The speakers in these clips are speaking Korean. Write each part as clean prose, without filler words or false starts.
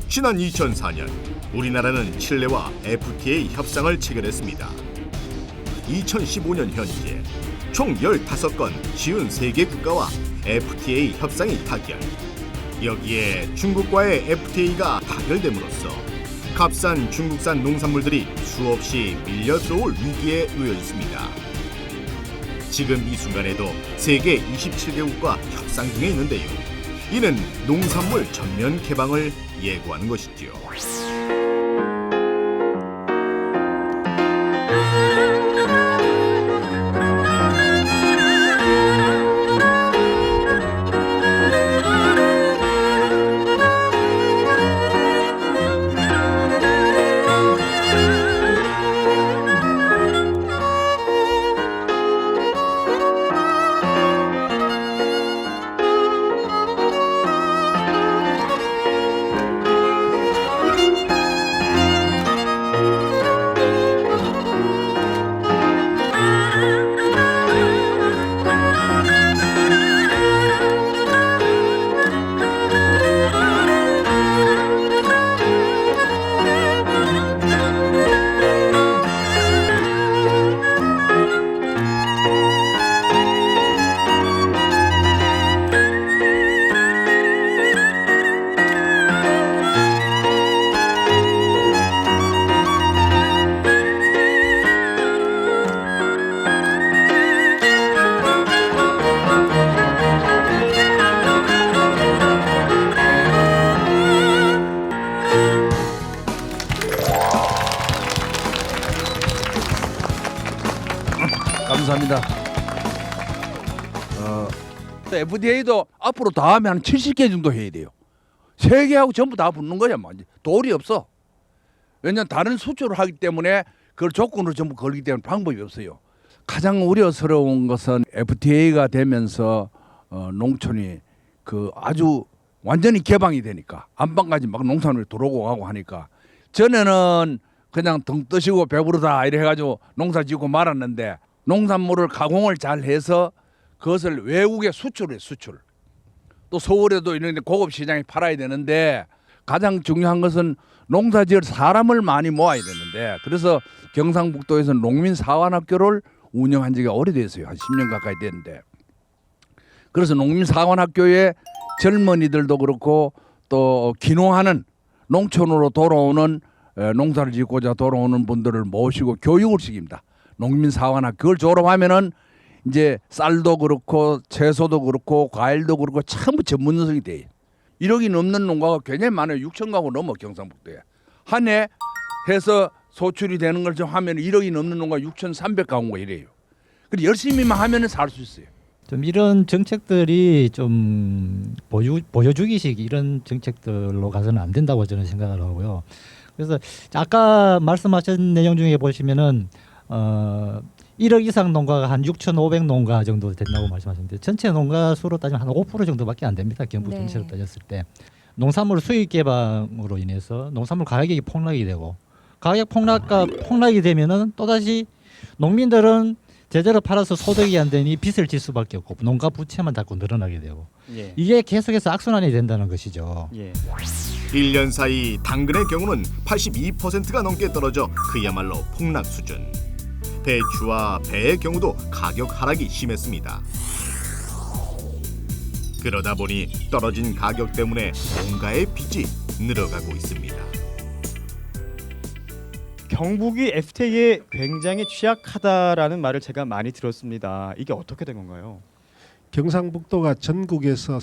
지난 2004년 우리나라는 칠레와 FTA 협상을 체결했습니다. 2015년 현재 총 15건 53개 국가와 FTA 협상이 타결. 여기에 중국과의 FTA가 타결됨으로써 값싼 중국산 농산물들이 수없이 밀려 들어올 위기에 놓여 있습니다. 지금 이 순간에도 세계 27개국과 협상 중에 있는데요. 이는 농산물 전면 개방을 예고하는 것이지요. 감사합니다. FDA도 앞으로 다 하면 한 70개 정도 해야 돼요. 세계하고 전부 다 붙는 거야. 뭐. 도리 없어. 왜냐하면 다른 수출을 하기 때문에 그걸 조건으로 전부 걸기 때문에 방법이 없어요. 가장 우려스러운 것은 FTA가 되면서 농촌이 그 아주 완전히 개방이 되니까 안방까지 막 농산물이 들어오고 가고 하니까 전에는 그냥 등 뜨시고 배부르다 이래 해가지고 농사 짓고 말았는데 농산물을 가공을 잘 해서 그것을 외국에 수출해 수출. 또 서울에도 이런 데 고급 시장에 팔아야 되는데 가장 중요한 것은 농사 지을 사람을 많이 모아야 되는데 그래서 경상북도에서 농민사관학교를 운영한 지가 오래됐어요. 한 10년 가까이 됐는데 그래서 농민사관학교에 젊은이들도 그렇고 또 귀농하는 농촌으로 돌아오는 농사를 짓고자 돌아오는 분들을 모시고 교육을 시킵니다. 농민사관학교 그걸 졸업하면은 이제 쌀도 그렇고 채소도 그렇고 과일도 그렇고 전부 전문성이 돼요. 1억이 넘는 농가가 굉장히 많아요. 6천 가구 넘어 경상북도에. 한 해 해서 소출이 되는 걸 좀 하면 1억이 넘는 농가 6,300가구가 이래요. 그리고 열심히만 하면 살 수 있어요. 좀 이런 정책들이 좀 보여주기식 이런 정책들로 가서는 안 된다고 저는 생각을 하고요. 그래서 아까 말씀하신 내용 중에 보시면은 1억 이상 농가가 한 6,500 농가 정도 된다고 말씀하셨는데 전체 농가 수로 따지면 한 5% 정도밖에 안 됩니다. 경북 전체로 따졌을 때 농산물 수익 개방으로 인해서 농산물 가격이 폭락이 되고 가격 폭락이 되면은 또다시 농민들은 제대로 팔아서 소득이 안 되니 빚을 질 수밖에 없고 농가 부채만 자꾸 늘어나게 되고 이게 계속해서 악순환이 된다는 것이죠. 1년 사이 당근의 경우는 82%가 넘게 떨어져 그야말로 폭락 수준. 배추와 배의 경우도 가격 하락이 심했습니다. 그러다 보니 떨어진 가격 때문에 농가의 빚이 늘어가고 있습니다. 경북이 FTA에 굉장히 취약하다라는 말을 제가 많이 들었습니다. 이게 어떻게 된 건가요? 경상북도가 전국에서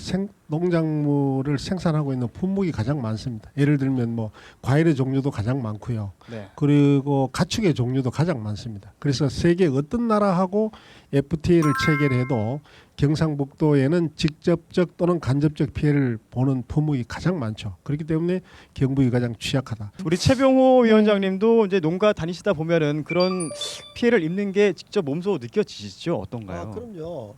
농작물을 생산하고 있는 품목이 가장 많습니다. 예를 들면 뭐 과일의 종류도 가장 많고요. 네. 그리고 가축의 종류도 가장 많습니다. 그래서 세계 어떤 나라하고 FTA를 체결해도 경상북도에는 직접적 또는 간접적 피해를 보는 품목이 가장 많죠. 그렇기 때문에 경북이 가장 취약하다. 우리 최병호 위원장님도 이제 농가 다니시다 보면은 그런 피해를 입는 게 직접 몸소 느껴지시죠? 어떤가요? 그럼요.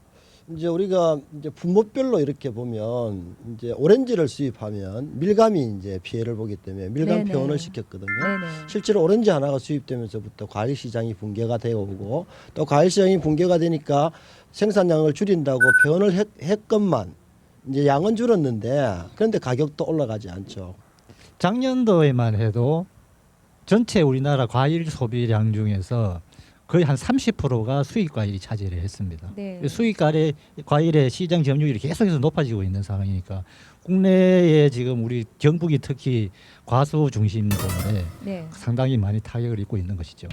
이제 우리가 이제 분목별로 이렇게 보면 이제 오렌지를 수입하면 밀감이 이제 피해를 보기 때문에 밀감 네네. 폐원을 시켰거든요. 네네. 실제로 오렌지 하나가 수입되면서부터 과일 시장이 붕괴가 되어 오고 또 과일 시장이 붕괴가 되니까 생산량을 줄인다고 폐원을 했건만 이제 양은 줄었는데 그런데 가격도 올라가지 않죠. 작년도에만 해도 전체 우리나라 과일 소비량 중에서 거의 한 30%가 수입 과일이 차지를 했습니다. 네. 수입 과일의 시장 점유율이 계속해서 높아지고 있는 상황이니까 국내에 지금 우리 경북이 특히 과수 중심 때문에 네. 상당히 많이 타격을 입고 있는 것이죠.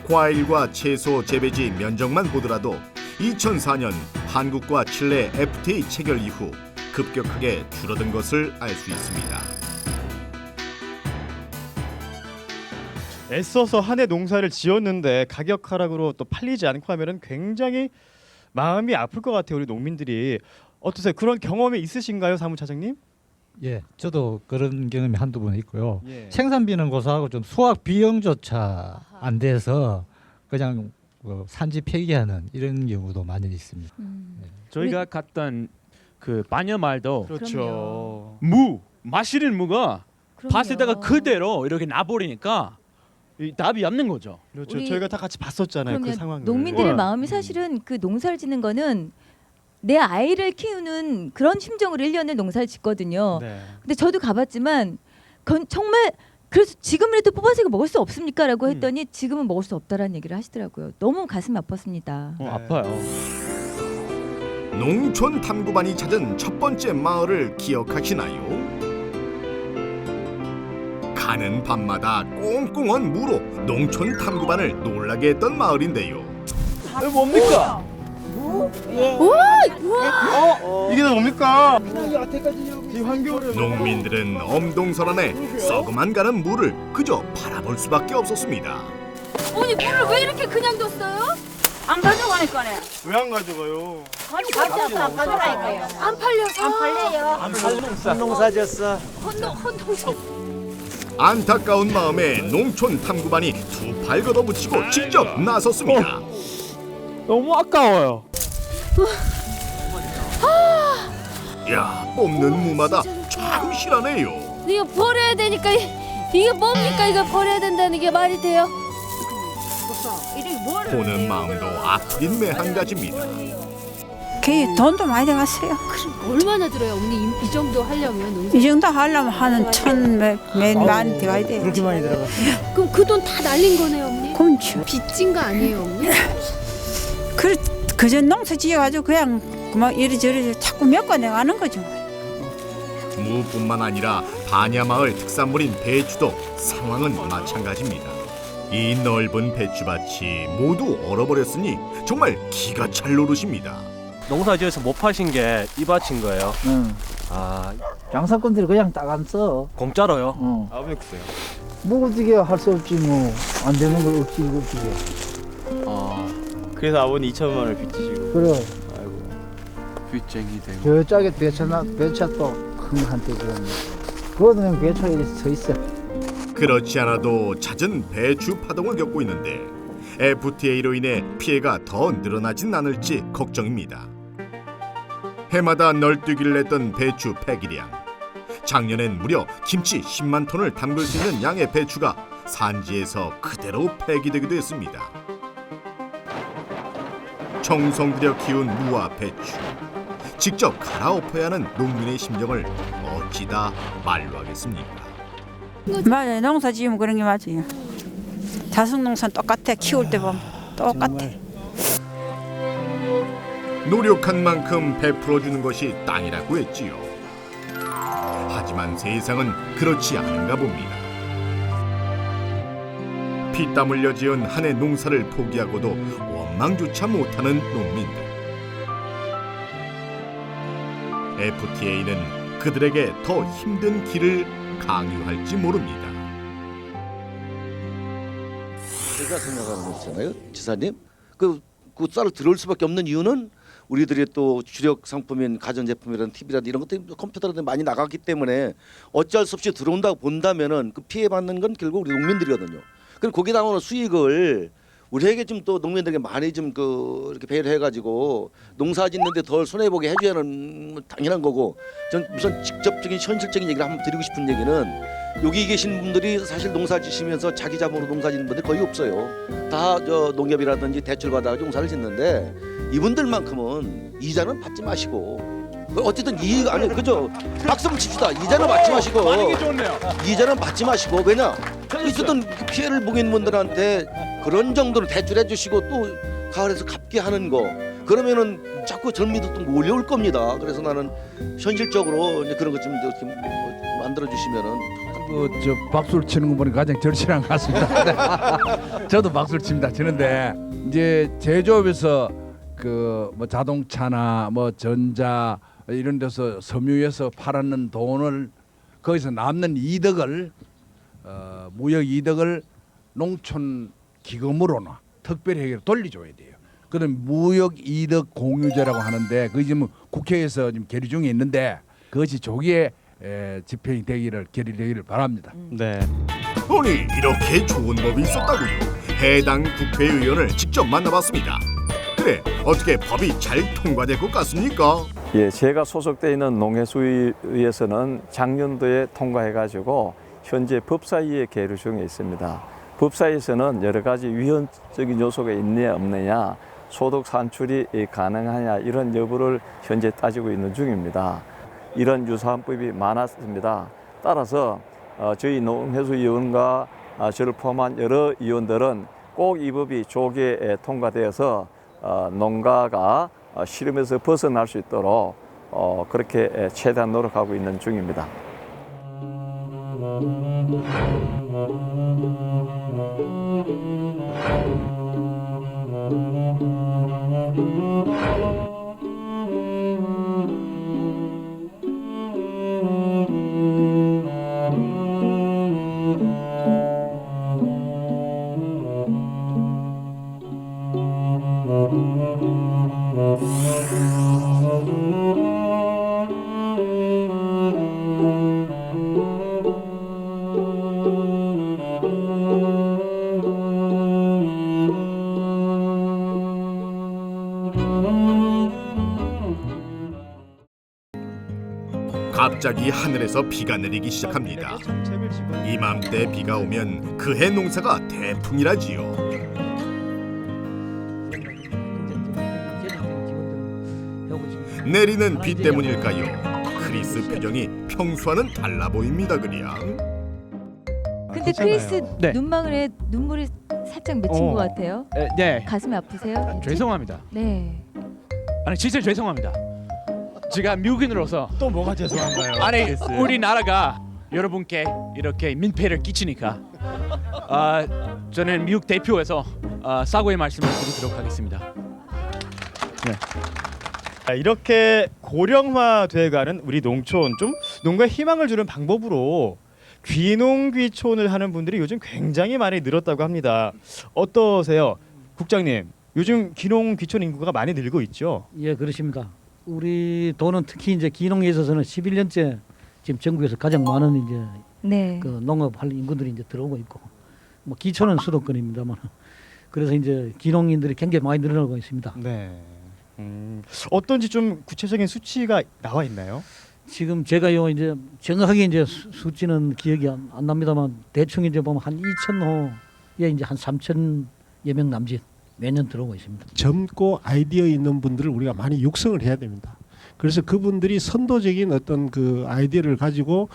과일과 채소 재배지 면적만 보더라도 2004년 한국과 칠레 FTA 체결 이후 급격하게 줄어든 것을 알 수 있습니다. 애써서 한 해 농사를 지었는데 가격 하락으로 또 팔리지 않고 하면은 굉장히 마음이 아플 것 같아요. 우리 농민들이. 어떠세요? 그런 경험이 있으신가요, 사무차장님? 예, 저도 그런 경험이 한두 번 있고요. 예. 생산비는 고소하고 좀 수확 비용조차 안 돼서 그냥 산지 폐기하는 이런 경우도 많이 있습니다. 저희가 갔던 그 반야말도 그렇죠. 무 마시는 무가 그럼요. 밭에다가 그대로 이렇게 놔버리니까 이 답이 없는 거죠. 그렇죠. 우리- 저희가 다 같이 봤었잖아요. 그 그러면 상황을. 농민들의 네. 마음이 사실은 그 농사를 짓는 거는 내 아이를 키우는 그런 심정으로 1년을 농사를 짓거든요. 네. 근데 저도 가봤지만 그건 정말 그래서 지금이라도 뽑아서 이거 먹을 수 없습니까? 라고 했더니 지금은 먹을 수 없다라는 얘기를 하시더라고요. 너무 가슴이 아팠습니다. 네. 아파요. 농촌 탐구반이 찾은 첫 번째 마을을 기억하시나요? 가는 밤마다 꽁꽁한 무로 농촌 탐구반을 놀라게 했던 마을인데요. 이거 뭡니까? 이게 다 뭡니까? 이 환경을 농민들은 엄동설안에 썩어만 가는 무를 그저 바라볼 수밖에 없었습니다. 아니 물을 왜 이렇게 그냥 뒀어요? 안 가져가니까네. 왜 안 가져가요? 아니 가져가서 안 가져가니까요. 안 팔려서? 안 팔려요. 농사졌어. 헌농사. 안타까운 마음에 농촌 탐구반이 두 팔 걷어붙이고 직접 나섰습니다. 너무 아까워요. 야, 뽑는 무마다 참 실하네요. 이거 버려야 되니까 이게 뭡니까? 이거 버려야 된다는 게 말이 돼요? 보는 마음도 아낀 매한 가지입니다. 그 돈도 많이 들어갔어요. 그럼 얼마나 들어요, 언니? 이 정도 하려면 농사? 이 정도 하려면 한 천몇만 들어가야 돼요. 그렇게 많이 들어가. 그럼 그 돈 다 날린 거네요, 언니? 그렇죠. 빚진 거 아니에요, 언니? 그저 농사 지어가지고 그냥 막 이리저리 자꾸 메꿔내가는 거죠. 무뿐만 아니라 반야마을 특산물인 배추도 상황은 마찬가지입니다. 이 넓은 배추밭이 모두 얼어버렸으니 정말 기가 찰 노릇입니다. 농사지어서 못 파신 게 이 밭인 거예요. 응. 아, 장사꾼들이 그냥 딱 안 써. 공짜로요? 어. 아버지 글쎄요. 뭐 어떻게 할 수 없지 뭐. 안 되는 걸 어떻게. 아, 그래서 아버님 2천만 원을 빚지시고. 그래. 아이고. 빚쟁이 되고. 저쪽에 배차 또큰 한테 주는 그거는 그냥 배차에 서 있어. 그렇지 않아도 잦은 배추 파동을 겪고 있는데 FTA로 인해 피해가 더 늘어나진 않을지 걱정입니다. 해마다 널뛰기를 했던 배추 폐기량. 작년엔 무려 김치 10만 톤을 담글 수 있는 양의 배추가 산지에서 그대로 폐기되기도 했습니다. 정성 들여 키운 무와 배추. 직접 갈아엎어야 하는 농민의 심정을 어찌다 말로 하겠습니까? 맞아요. 농사 지으면 그런 게 맞아요. 자숙 농사는 똑같아. 키울 때 보면 똑같아. 노력한 만큼 베풀어주는 것이 땅이라고 했지요. 하지만 세상은 그렇지 않은가 봅니다. 피땀 흘려 지은 한 해 농사를 포기하고도 원망조차 못하는 농민들. FTA는 그들에게 더 힘든 길을 강요할지 모릅니다. 제가 생각하는 거 있잖아요, 지사님. 그 쌀을 들어올 수밖에 없는 이유는 우리들의 또 주력 상품인 가전제품이라든 TV라든 이런 것들이 컴퓨터라든 많이 나갔기 때문에 어찌할 수 없이 들어온다고 본다면은 그 피해 받는 건 결국 우리 농민들이거든요. 그럼 거기다 오는 수익을 우리에게 좀 또 농민들에게 많이 좀 그 이렇게 배려해 가지고 농사 짓는데 덜 손해 보게 해줘야는 당연한 거고, 전 우선 직접적인 현실적인 얘기를 한번 드리고 싶은 얘기는 여기 계신 분들이 사실 농사 지시면서 자기 자본으로 농사 짓는 분들 거의 없어요. 다 저 농협이라든지 대출 받아가지고 농사를 짓는데 이분들만큼은 이자는 받지 마시고 어쨌든 이해가 아니 그죠? 박수 한번 칩시다. 이자는 받지 마시고. 반응이 좋네요. 이자는 받지 마시고 왜냐? 있었던 피해를 보인 분들한테 그런 정도로 대출해 주시고 또 가을에서 갚게 하는 거. 그러면은 자꾸 젊은이들도 몰려올 겁니다. 그래서 나는 현실적으로 이제 그런 것 좀 이렇게 만들어 주시면은. 저 박수를 치는 거 보니까 가장 절실한 것 같습니다. 저도 박수를 칩니다. 치는데 이제 제조업에서 그 뭐 자동차나 뭐 전자 이런 데서 섬유에서 팔았는 돈을 거기서 남는 이득을 무역 이득을 농촌 기금으로나 특별히 돌려줘야 돼요. 그다음 무역 이득 공유제라고 하는데 그게 지금 국회에서 지금 계류 중에 있는데 그것이 조기에 집행이 되기를 결의되기를 바랍니다. 네. 아니 이렇게 좋은 법이 있었다고요? 해당 국회의원을 직접 만나봤습니다. 그래 어떻게 법이 잘 통과될 것 같습니까? 예, 제가 소속돼 있는 농해수위에서는 작년도에 통과해가지고 현재 법사위에 계류 중에 있습니다. 법사위에서는 여러 가지 위헌적인 요소가 있느냐 없느냐, 소득 산출이 가능하냐 이런 여부를 현재 따지고 있는 중입니다. 이런 유사헌법이 많았습니다. 따라서 저희 농해수위원과 저를 포함한 여러 위원들은 꼭 이 법이 조기에 통과되어서 농가가 시름에서 벗어날 수 있도록 그렇게 최대한 노력하고 있는 중입니다. 갑자기 하늘에서 비가 내리기 시작합니다. 이맘때 비가 오면 그해 농사가 대풍이라지요. 내리는 비 때문일까요? 크리스 표정이 평소와는 달라 보입니다. 그냥. 근데 크리스 네. 눈망울에 눈물이 살짝 맺힌 것 같아요. 네. 가슴이 아프세요? 죄송합니다. 네. 아니 진짜 죄송합니다. 제가 미국인으로서 또 뭐가 죄송한가요? 아니 우리나라가 여러분께 이렇게 민폐를 끼치니까 저는 미국 대표에서 사과의 말씀을 드리도록 하겠습니다. 이렇게 고령화돼가는 우리 농촌, 좀 농가에 희망을 주는 방법으로 귀농귀촌을 하는 분들이 요즘 굉장히 많이 늘었다고 합니다. 어떠세요, 국장님? 요즘 귀농귀촌 인구가 많이 늘고 있죠? 예, 그렇습니다. 우리 도는 특히 이제 귀농에 있어서는 11년째 지금 전국에서 가장 많은 이제 네. 그 농업할 인구들이 이제 들어오고 있고, 뭐 기초는 수도권입니다만, 그래서 이제 귀농인들이 굉장히 많이 늘어나고 있습니다. 네. 어떤지 좀 구체적인 수치가 나와 있나요? 지금 제가요 이제 정확하게 이제 수치는 기억이 안 납니다만 대충 이제 보면 한 2,000호에 이제 한 3,000여 명 남짓 매년 들어오고 있습니다. 젊고 아이디어 있는 분들을 우리가 많이 육성을 해야 됩니다. 그래서 그분들이 선도적인 어떤 그 아이디어를 가지고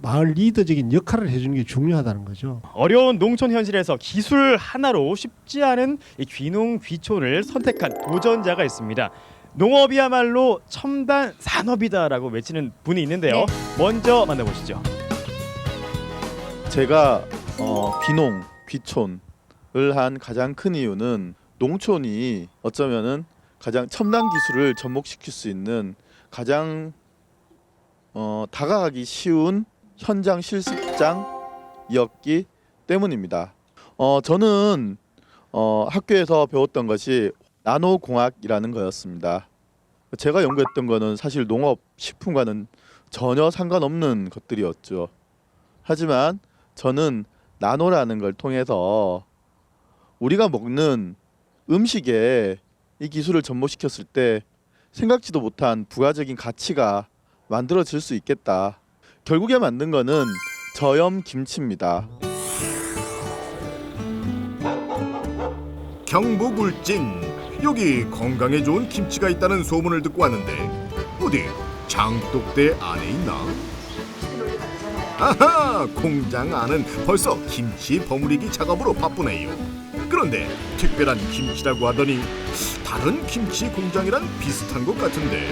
마을 리더적인 역할을 해주는 게 중요하다는 거죠. 어려운 농촌 현실에서 기술 하나로 쉽지 않은 이 귀농귀촌을 선택한 도전자가 있습니다. 농업이야말로 첨단 산업이다라고 외치는 분이 있는데요. 먼저 만나보시죠. 제가 귀농, 귀촌을 한 가장 큰 이유는 농촌이 어쩌면은 가장 첨단 기술을 접목시킬 수 있는 가장 다가가기 쉬운 현장 실습장이었기 때문입니다. 저는 학교에서 배웠던 것이 나노공학이라는 거였습니다. 제가 연구했던 거는 사실 농업, 식품과는 전혀 상관없는 것들이었죠. 하지만 저는 나노라는 걸 통해서 우리가 먹는 음식에 이 기술을 접목시켰을 때 생각지도 못한 부가적인 가치가 만들어질 수 있겠다. 결국에 만든 거는 저염 김치입니다. 경북 울진 여기 건강에 좋은 김치가 있다는 소문을 듣고 왔는데 어디 장독대 안에 있나? 아하, 공장 안은 벌써 김치 버무리기 작업으로 바쁘네요. 그런데 특별한 김치라고 하더니 다른 김치 공장이랑 비슷한 것 같은데.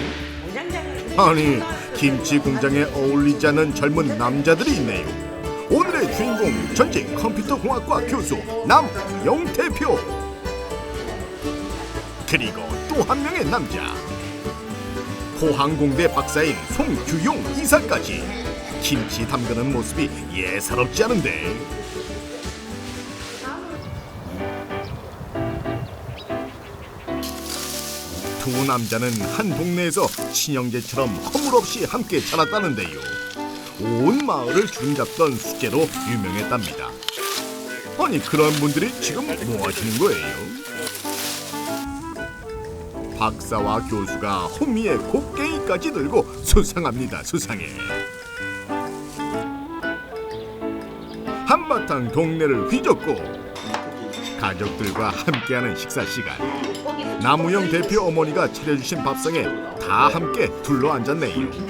아니, 김치 공장에 어울리지 않는 젊은 남자들이 있네요. 오늘의 주인공 전직 컴퓨터공학과 교수 남영대표, 그리고 또 한 명의 남자 포항공대 박사인 송규용 이사까지. 김치 담그는 모습이 예사롭지 않은데. 두 남자는 한 동네에서 친형제처럼 허물없이 함께 자랐다는데요. 온 마을을 주름잡던 수재로 유명했답니다. 아니, 그런 분들이 지금 뭐 하시는 거예요? 박사와 교수가 호미에 곡괭이까지 들고 수상합니다. 수상해. 한바탕 동네를 휘젓고 가족들과 함께하는 식사 시간. 남우영 대표 어머니가 차려주신 밥상에 다 함께 둘러앉았네요.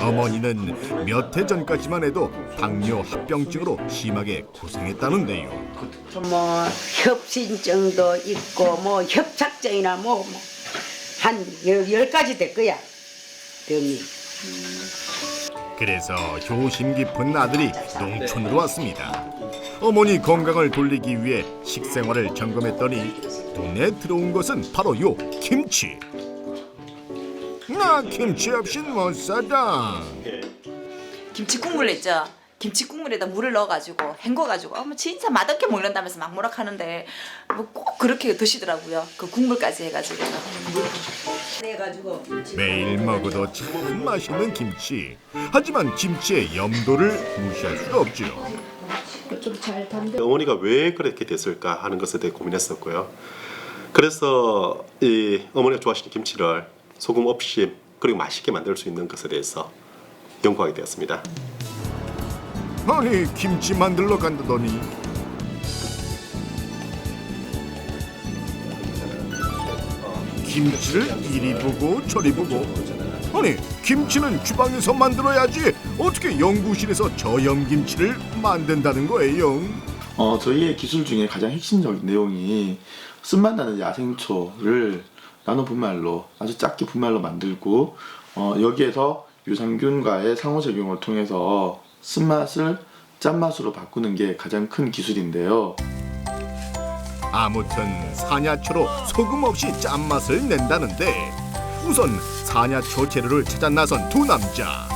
어머니는 몇 해 전까지만 해도 당뇨 합병증으로 심하게 고생했다는데요. 뭐 협신증도 있고 뭐 협착증이나 뭐 한 10가지 될 거야, 병이. 그래서 효심 깊은 아들이 농촌으로 왔습니다. 어머니 건강을 돌리기 위해 식생활을 점검했더니 눈에 들어온 것은 바로 요 김치. 나 김치 없인 못 살다. 김치 국물 있죠. 김치 국물에다 물을 넣어가지고 헹궈가지고 어머 진짜 맛없게 먹는다면서 막 뭐라 하는데 뭐 꼭 그렇게 드시더라고요. 그 국물까지 해가지고. 매일 먹어도 참 맛있는 김치. 하지만 김치의 염도를 무시할 수가 없죠. 어머니가 왜 그렇게 됐을까 하는 것에 대해 고민했었고요. 그래서 이 어머니가 좋아하시는 김치를 소금 없이 그리고 맛있게 만들 수 있는 것에 대해서 연구하게 되었습니다. 아니, 김치 만들러 간다더니 김치를 이리 보고 저리 보고. 아니, 김치는 주방에서 만들어야지 어떻게 연구실에서 저염김치를 만든다는 거예요? 저희의 기술 중에 가장 핵심적인 내용이 쓴맛 나는 야생초를 나노 분말로 아주 작게 분말로 만들고 여기에서 유산균과의 상호작용을 통해서 쓴맛을 짠맛으로 바꾸는 게 가장 큰 기술인데요. 아무튼 사냐초로 소금 없이 짠맛을 낸다는데 우선 사냐초 재료를 찾아 나선 두 남자.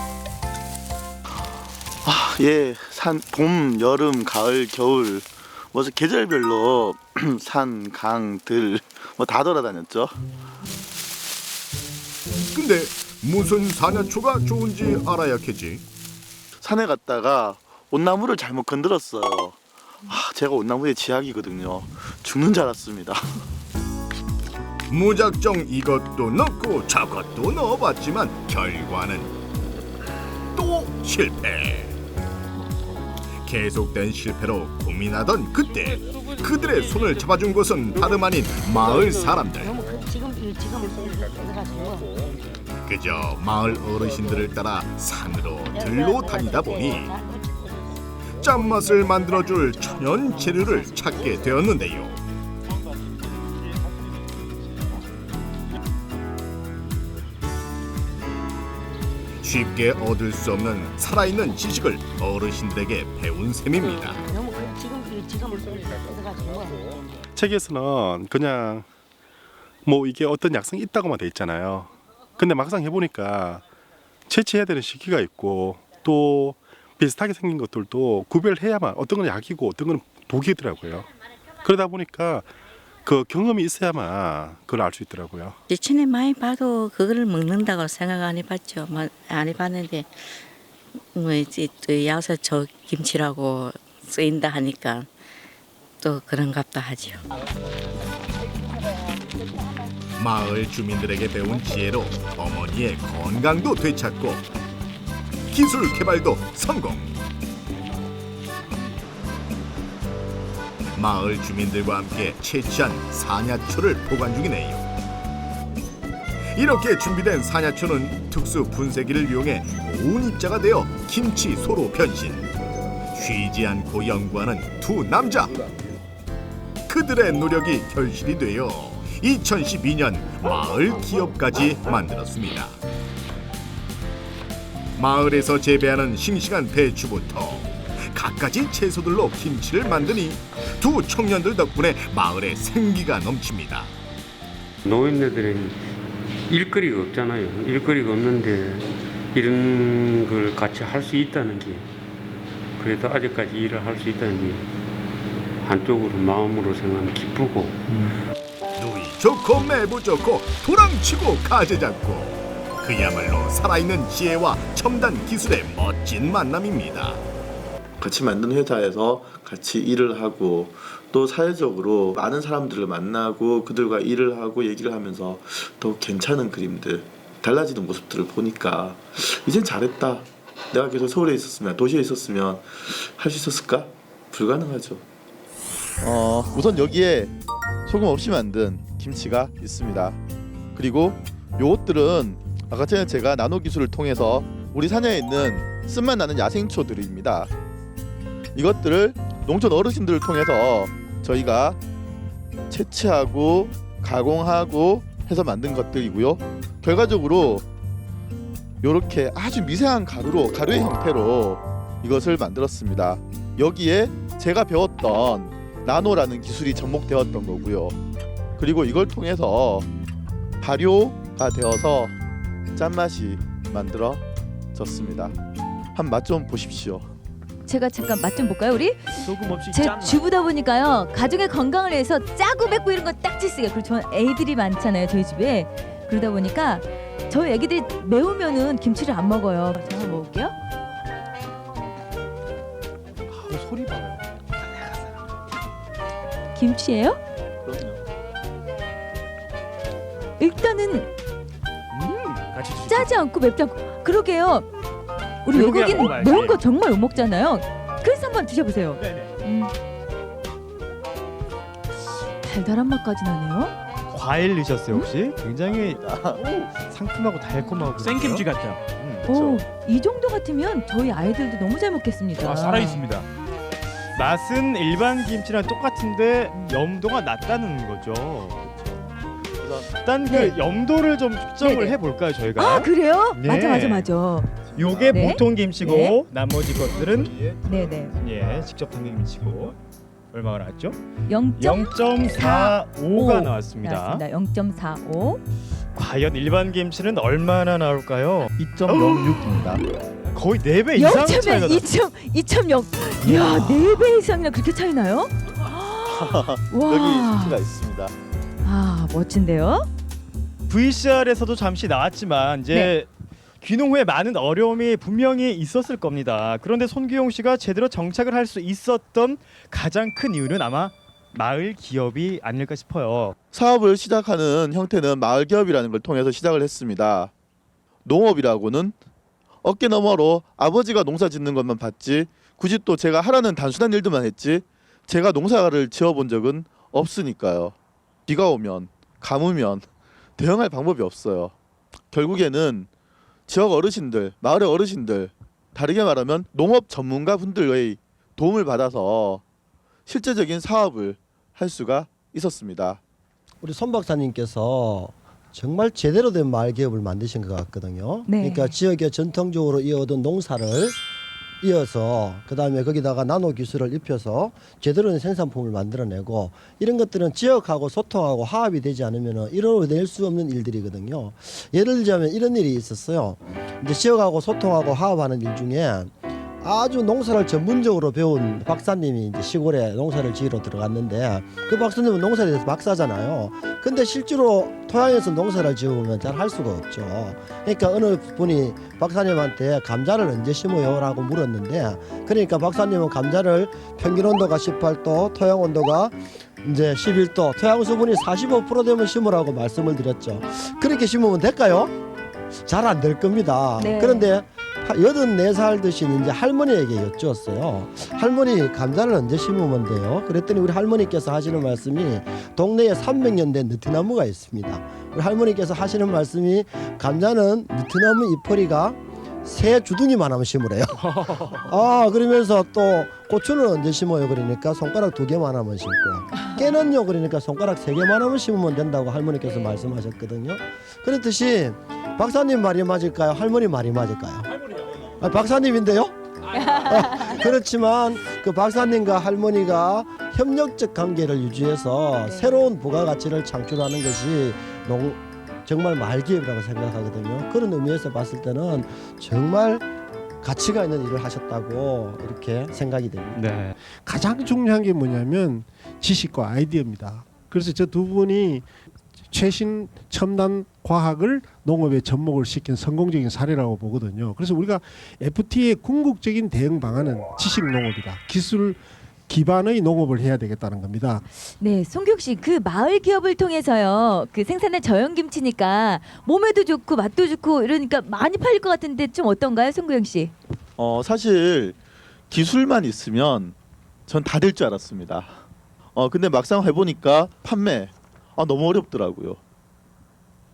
예, 봄, 여름, 가을, 겨울 뭐 계절별로 산, 강, 들 뭐 다 돌아다녔죠. 근데 무슨 사냐초가 좋은지 알아야겠지. 산에 갔다가 온나무를 잘못 건드렸어요. 제가 온나무의 지약이거든요. 죽는 줄 알았습니다. 무작정 이것도 넣고 저것도 넣어봤지만 결과는 또 실패. 계속된 실패로 고민하던 그때 그들의 손을 잡아준 것은 다름 아닌 마을 사람들. 그저 마을 어르신들을 따라 산으로 들로 다니다 보니 짠맛을 만들어줄 천연 재료를 찾게 되었는데요. 쉽게 얻을 수 없는 살아있는 지식을 어르신들에게 배운 셈입니다. 책에서는 그냥 뭐 이게 어떤 약성이 있다고만 돼 있잖아요. 근데 막상 해보니까 채취해야 되는 시기가 있고 또 비슷하게 생긴 것들도 구별해야만 어떤 건 약이고 어떤 건 독이더라고요. 그러다 보니까 그 경험이 있어야만 그걸 알 수 있더라고요. 전에 많이 봐도 그거를 먹는다고 생각 안 해봤죠. 안 해봤는데 뭐 이제 또 야서초 김치라고 쓰인다 하니까 또 그런갑다 하죠. 마을 주민들에게 배운 지혜로 어머니의 건강도 되찾고 기술 개발도 성공. 마을 주민들과 함께 채취한 사냐초를 보관 중이네요. 이렇게 준비된 산야초는 특수 분쇄기를 이용해 고운 입자가 되어 김치 소로 변신. 쉬지 않고 연구하는 두 남자. 그들의 노력이 결실이 되어 2012년 마을 기업까지 만들었습니다. 마을에서 재배하는 싱싱한 배추부터 갖가지 채소들로 김치를 만드니 두 청년들 덕분에 마을에 생기가 넘칩니다. 노인네들은 일거리가 없잖아요. 일거리가 없는데 이런 걸 같이 할 수 있다는 게, 그래도 아직까지 일을 할 수 있다는 게 한쪽으로 마음으로 생각하면 기쁘고. 누이 좋고 매부 좋고 도랑치고 가재 잡고, 그야말로 살아있는 지혜와 첨단 기술의 멋진 만남입니다. 같이 만든 회사에서 같이 일을 하고 또 사회적으로 많은 사람들을 만나고 그들과 일을 하고 얘기를 하면서 더 괜찮은 그림들, 달라지는 모습들을 보니까 이젠 잘했다. 내가 계속 서울에 있었으면, 도시에 있었으면 할 수 있었을까? 불가능하죠. 우선 여기에 소금 없이 만든 김치가 있습니다. 그리고 요것들은 아까 전에 제가 나노 기술을 통해서 우리 산야에 있는 쓴맛 나는 야생초들입니다. 이것들을 농촌 어르신들을 통해서 저희가 채취하고 가공하고 해서 만든 것들이고요. 결과적으로 이렇게 아주 미세한 가루의 형태로 이것을 만들었습니다. 여기에 제가 배웠던 나노라는 기술이 접목되었던 거고요. 그리고 이걸 통해서 발효가 되어서 짠맛이 만들어졌습니다. 한 맛 좀 보십시오. 제가 잠깐 맛 좀 볼까요, 우리? 소금 없이 제 짠. 주부다 보니까요, 가족의 건강을 위해서 짜고 맵고 이런 거 딱지 쓰게. 그리고 저는 애들이 많잖아요, 저희 집에. 그러다 보니까 저희 애기들이 매우면은 김치를 안 먹어요. 제가 한번 먹을게요. 소리 봐요. 김치예요? 일단은 같이 드시죠. 짜지 않고 맵지 않고. 그러게요. 우리 외국이야 외국인 먹어봐야지. 매운 거 정말 못 먹잖아요. 그래서 한번 드셔보세요. 달달한 맛까지 나네요. 과일 넣으셨어요 혹시? 굉장히 상큼하고 달콤하고 생김치 같죠? 오, 이 정도 같으면 저희 아이들도 너무 잘 먹겠습니다. 살아 있습니다. 맛은 일반 김치랑 똑같은데 염도가 낮다는 거죠. 일단 네. 그 염도를 좀 측정을 네네. 해볼까요 저희가? 아, 그래요? 네. 맞아. 요게 네. 보통 김치고 네. 나머지 것들은 네네. 예 직접 담근 김치고 얼마가 나왔죠? 0.45가 0.45가 나왔습니다. 0.45. 과연 일반 김치는 얼마나 나올까요? 2.06입니다. 거의 4배 이상 차이가 나. 2.0. 이야, 4배 이상이나 그렇게 차이 나요? 와. 여기 힌트가 있습니다. 아, 멋진데요? VCR에서도 잠시 나왔지만 이제 네. 귀농 후에 많은 어려움이 분명히 있었을 겁니다. 그런데 손규용 씨가 제대로 정착을 할 수 있었던 가장 큰 이유는 아마 마을 기업이 아닐까 싶어요. 사업을 시작하는 형태는 마을 기업이라는 걸 통해서 시작을 했습니다. 농업이라고는 어깨 너머로 아버지가 농사 짓는 것만 봤지 굳이 또 제가 하라는 단순한 일들만 했지 제가 농사를 지어본 적은 없으니까요. 비가 오면 가뭄면 대응할 방법이 없어요. 결국에는 지역 어르신들, 마을의 어르신들, 다르게 말하면 농업 전문가 분들의 도움을 받아서 실제적인 사업을 할 수가 있었습니다. 우리 손 박사님께서 정말 제대로 된 마을 기업을 만드신 것 같거든요. 네. 그러니까 지역에 전통적으로 이어오던 농사를 이어서 그다음에 거기다가 나노 기술을 입혀서 제대로 된 생산품을 만들어내고, 이런 것들은 지역하고 소통하고 화합이 되지 않으면 이뤄낼 수 없는 일들이거든요. 예를 들자면 이런 일이 있었어요. 이제 지역하고 소통하고 화합하는 일 중에 아주 농사를 전문적으로 배운 박사님이 이제 시골에 농사를 지으러 들어갔는데, 그 박사님은 농사에 대해서 박사잖아요. 근데 실제로 토양에서 농사를 지으면 잘 할 수가 없죠. 그러니까 어느 분이 박사님한테 감자를 언제 심어요? 라고 물었는데, 그러니까 박사님은 감자를 평균 온도가 18도, 토양 온도가 이제 11도, 토양 수분이 45% 되면 심으라고 말씀을 드렸죠. 그렇게 심으면 될까요? 잘 안 될 겁니다. 네. 그런데 84살 드신 이제 할머니에게 여쭈었어요. 할머니, 감자를 언제 심으면 돼요? 그랬더니 우리 할머니께서 하시는 말씀이 동네에 300년 된 느티나무가 있습니다. 우리 할머니께서 하시는 말씀이 감자는 밑에 남은 이파리가 새 주둥이만하면 심으래요. 그러면서 또 고추는 언제 심어요? 그러니까 손가락 2개만 하면 심고, 깨는요 그러니까 손가락 3개만 하면 심으면 된다고 할머니께서 말씀하셨거든요. 그렇듯이 박사님 말이 맞을까요? 할머니 말이 맞을까요? 박사님인데요? 그렇지만 그 박사님과 할머니가 협력적 관계를 유지해서 새로운 부가가치를 창출하는 것이 정말 말기업이라고 생각하거든요. 그런 의미에서 봤을 때는 정말 가치가 있는 일을 하셨다고 이렇게 생각이 됩니다. 네. 가장 중요한 게 뭐냐면 지식과 아이디어입니다. 그래서 저 두 분이 최신 첨단 과학을 농업에 접목을 시킨 성공적인 사례라고 보거든요. 그래서 우리가 FTA의 궁극적인 대응 방안은 지식 농업이다. 기술 기반의 농업을 해야 되겠다는 겁니다. 네, 송규혁 씨, 그 마을 기업을 통해서요, 그 생산한 저염김치니까 몸에도 좋고 맛도 좋고 이러니까 많이 팔릴 것 같은데 좀 어떤가요, 송규혁 씨? 사실 기술만 있으면 전 다 될 줄 알았습니다. 근데 막상 해보니까 판매 너무 어렵더라고요.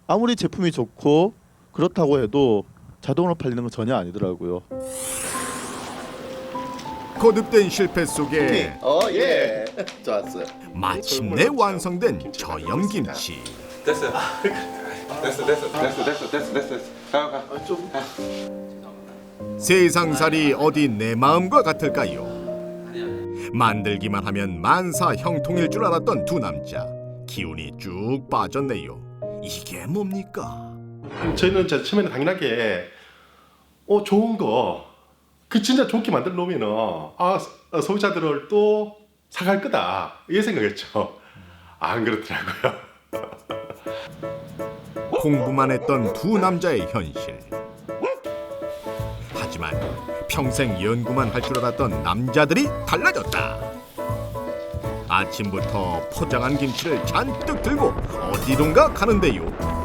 아무리 제품이 좋고 그렇다고 해도 자동으로 팔리는 건 전혀 아니더라고요. 거듭된 실패 속에 예. 좋았어요. 마침내 완성된 저염김치. 됐어요. 됐어. 세상살이 어디 내 마음과 같을까요? 만들기만 하면 만사 형통일 줄 알았던 두 남자, 기운이 쭉 빠졌네요. 이게 뭡니까? 저희는 처음에는 당연하게 좋은 거 그 진짜 좋게 만들어 놓으면은 소비자들을 또 사갈 거다 이 생각했죠. 안 그렇더라고요. 공부만 했던 두 남자의 현실. 하지만 평생 연구만 할 줄 알았던 남자들이 달라졌다. 아침부터 포장한 김치를 잔뜩 들고 어디론가 가는데요.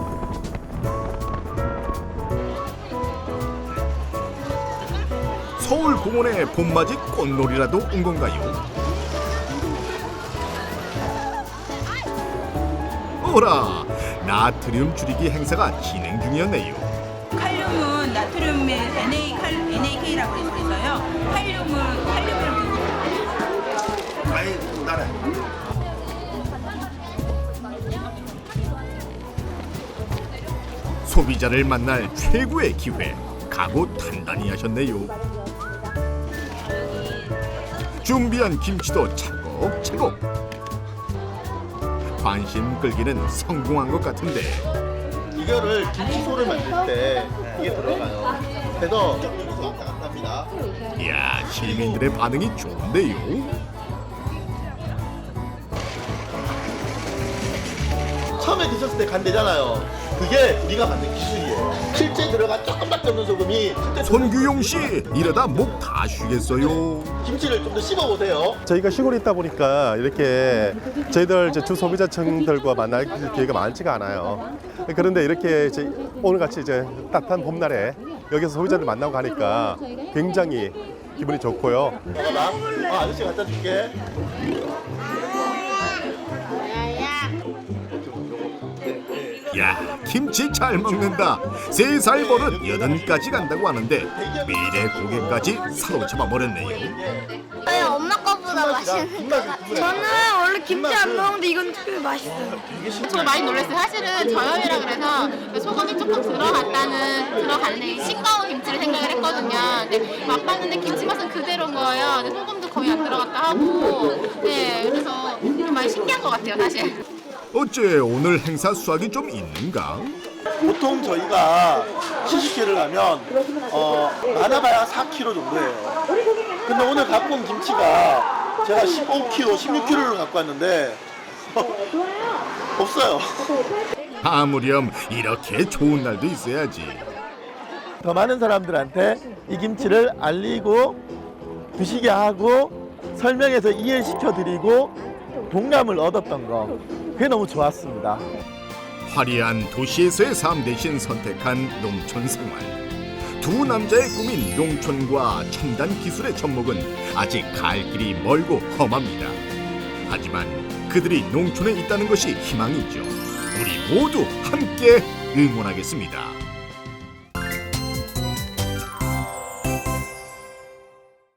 서울 공원에 봄맞이 꽃놀이라도 온 건가요? 오라, 나트륨 줄이기 행사가 진행 중이었네요. 칼륨은 나트륨의 NaK라고 해서요. 칼륨을 아이 나라. 소비자를 만날 최고의 기회, 각오 단단히 하셨네요. 준비한 김치도 차곡차곡. 관심 끌기는 성공한 것 같은데. 이거를 김치소를 만들 때 이게 들어가요. 그래서 왔다 갔다 합니다. 이야, 시민들의 반응이 좋은데요. 처음에 드셨을 때 간대잖아요. 그게 우리가 만든 기술이에요. 실제 들어간 조금밖에 없는 소금이 손규용 씨, 이러다 목 다 쉬겠어요. 김치를 좀 더 씹어보세요. 저희가 시골에 있다 보니까 이렇게 저희들 주 소비자층들과 만날 기회가 많지가 않아요. 그런데 이렇게 오늘같이 따뜻한 봄날에 여기서 소비자들 만나고 가니까 굉장히 기분이 좋고요. 아저씨 갖다 줄게. 야, 김치 잘 먹는다. 3살 버릇 8까지 간다고 하는데 미래 고객까지 사로잡아 버렸네요. 엄마 거보다 맛있는 것 같아요. 저는 원래 김치 안 먹는데 이건 특별히 맛있어요. 저 많이 놀랐어요. 사실은 저염이라 그래서 소금이 조금 들어가는 싱거운 김치를 생각을 했거든요. 근데 맛봤는데 김치 맛은 그대로인 거예요. 근데 소금도 거의 안 들어갔다 하고, 그래서 좀 많이 신기한 것 같아요, 사실. 어째 오늘 행사 수확이 좀 있는가? 보통 저희가 70kg를 하면 많아봐야 4kg 정도예요. 근데 오늘 갖고 온 김치가 제가 15kg, 16kg를 갖고 왔는데 없어요. 아무렴 이렇게 좋은 날도 있어야지. 더 많은 사람들한테 이 김치를 알리고 드시게 하고 설명해서 이해시켜 드리고 동감을 얻었던 거, 그게 너무 좋았습니다. 화려한 도시에서의 삶 대신 선택한 농촌 생활. 두 남자의 꿈인 농촌과 첨단 기술의 접목은 아직 갈 길이 멀고 험합니다. 하지만 그들이 농촌에 있다는 것이 희망이죠. 우리 모두 함께 응원하겠습니다.